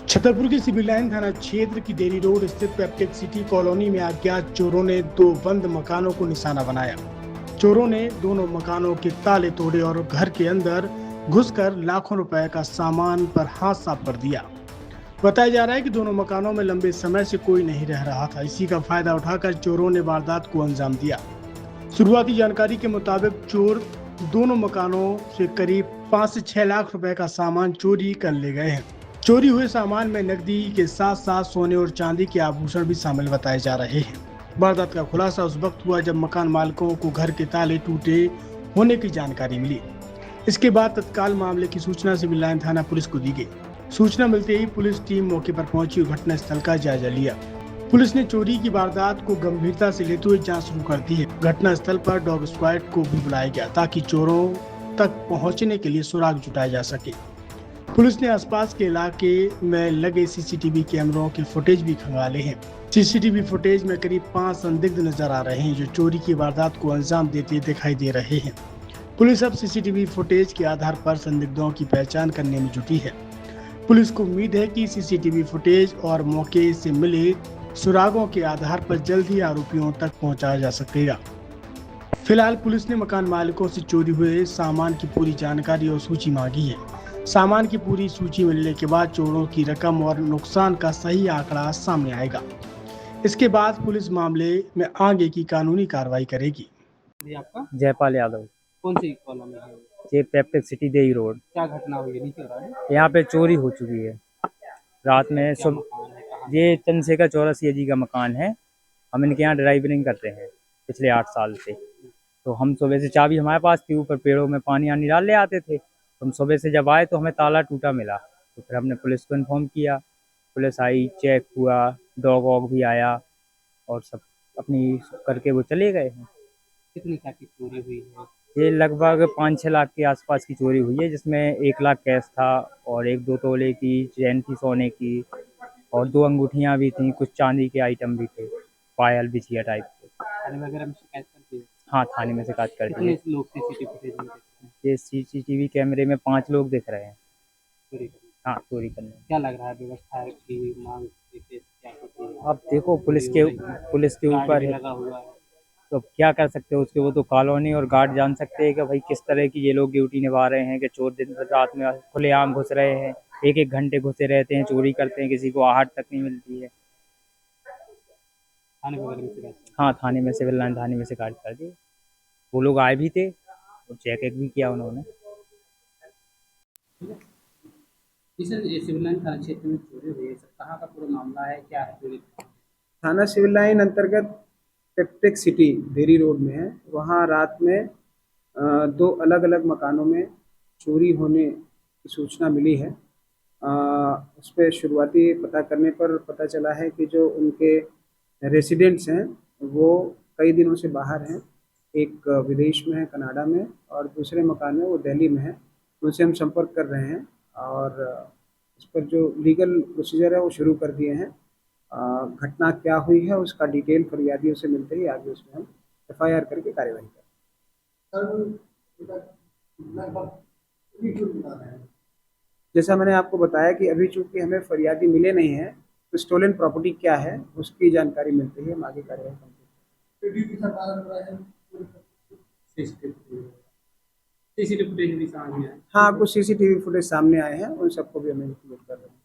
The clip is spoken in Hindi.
छतरपुर के सिविल लाइन थाना क्षेत्र की देरी रोड स्थित पेप्टेक सिटी कॉलोनी में अज्ञात चोरों ने दो बंद मकानों को निशाना बनाया। चोरों ने दोनों मकानों के ताले तोड़े और घर के अंदर घुसकर लाखों रुपए का सामान पर हाथ साफ कर दिया। बताया जा रहा है कि दोनों मकानों में लंबे समय से कोई नहीं रह रहा था। इसी का फायदा उठाकर चोरों ने वारदात को अंजाम दिया। शुरुआती जानकारी के मुताबिक चोर दोनों मकानों से करीब 5 से 6 लाख रुपए का सामान चोरी कर ले गए हैं। चोरी हुए सामान में नकदी के साथ साथ सोने और चांदी के आभूषण भी शामिल बताए जा रहे हैं। वारदात का खुलासा उस वक्त हुआ जब मकान मालिकों को घर के ताले टूटे होने की जानकारी मिली। इसके बाद तत्काल मामले की सूचना सिविल लाइन थाना पुलिस को दी गई। सूचना मिलते ही पुलिस टीम मौके पर पहुंची और घटनास्थल का जायजा लिया। पुलिस ने चोरी की वारदात को गंभीरता से लेते हुए जांच शुरू कर दी है। घटनास्थल पर डॉग स्क्वाड को भी बुलाया गया ताकि चोरों तक पहुंचने के लिए सुराग जुटाया जा सके। पुलिस ने आसपास के इलाके में लगे सीसीटीवी कैमरों के फुटेज भी खंगाले हैं। सीसीटीवी फुटेज में करीब 5 संदिग्ध नजर आ रहे हैं जो चोरी की वारदात को अंजाम देते दिखाई दे रहे हैं। पुलिस अब सीसीटीवी फुटेज के आधार पर संदिग्धों की पहचान करने में जुटी है। पुलिस को उम्मीद है कि सीसीटीवी फुटेज और मौके से मिले सुरागों के आधार पर जल्द ही आरोपियों तक पहुंचाया जा सकेगा। फिलहाल पुलिस ने मकान मालिकों से चोरी हुए सामान की पूरी जानकारी और सूची मांगी है। सामान की पूरी सूची मिलने के बाद चोरों की रकम और नुकसान का सही आंकड़ा सामने आएगा। इसके बाद पुलिस मामले में आगे की कानूनी कार्रवाई करेगी। जी आपका जयपाल यादव। कौन सी कॉलोनी है? ये पेप्टेक सिटी देई रोड। क्या घटना हुई है? नीचे हो रहा है? यहाँ पे चोरी हो चुकी है रात में। क्या मकान है? कहाँ? ये चंद्रशेखर चौरसिया जी का मकान है। हम इनके यहाँ ड्राइवरिंग करते हैं पिछले 8 साल से। तो हम सुबह से चाबी हमारे पास थी, ऊपर पेड़ों में पानी आनी डाल ले आते थे। हम सुबह से जब आए तो हमें ताला टूटा मिला। तो फिर हमने पुलिस को इन्फॉर्म किया। पुलिस आई, चेक हुआ, डॉग वॉग भी आया और सब अपनी करके वो चले गए हैं। कितनी की चोरी हुई है? ये लगभग 5-6 लाख के आसपास की चोरी हुई है, जिसमें 1 लाख कैश था और 1-2 तोले की चैन थी सोने की और 2 अंगूठियां भी थी, कुछ चांदी के आइटम भी थे, पायल बिछिया टाइप के। थाने वगैरह में शिकायत कर दी? हाँ, थाने में शिकायत कर दी कितने है। लोग सीसीटीवी फुटेज में देख रहे हैं ये सीसीटीवी कैमरे में 5 लोग दिख रहे हैं। चोरी करने? हाँ, चोरी करने। क्या लग रहा है व्यवस्था की मांग क्या होती है? अब देखो पुलिस के गार्ड ऊपर भी है, लगा हुआ है। तो क्या कर सकते हो उसके। वो तो कॉलोनी और गार्ड जान सकते हैं कि भाई किस तरह की ये लोग ड्यूटी निभा रहे हैं कि चोर दिन रात में खुलेआम घुस रहे हैं, 1-1 घंटे घुसे रहते हैं, चोरी करते हैं, किसी को आहट तक नहीं मिलती है। थाने वगैरह में शिकायत कर हाँ, थाने में सिविल लाइन थाने में शिकायत कर दी। वो लोग आए भी थे और चेक भी किया उन्होंने। दी? जी सर, ये सिविल लाइन थाना क्षेत्र में चोरी हुई है सर, कहाँ का पूरा मामला है, क्या है चोरी? थाना सिविल लाइन अंतर्गत पेप्टेक सिटी देरी रोड में है। वहाँ रात में 2 अलग अलग मकानों में चोरी होने की सूचना मिली है। उस पर शुरुआती पता करने पर पता चला है कि जो उनके रेसिडेंट्स हैं वो कई दिनों से बाहर हैं। एक विदेश में है, कनाडा में, और दूसरे मकान में वो दिल्ली में है। उनसे हम संपर्क कर रहे हैं और इस पर जो लीगल प्रोसीजर है वो शुरू कर दिए हैं। घटना क्या हुई है उसका डिटेल फरियादियों से मिलते ही आगे उसमें हम एफआईआर करके कार्यवाही करें। जैसा मैंने आपको बताया कि अभी चूंकि हमें फरियादी मिले नहीं हैं, तो स्टोलन प्रॉपर्टी क्या है उसकी जानकारी मिलते ही हम आगे कार्यवाही करेंगे। सीसीटीवी फुटेज भी सामने आया? हाँ, कुछ सीसीटीवी फुटेज सामने आए हैं, उन सबको भी हमें इंक्लूड कर रहे हैं।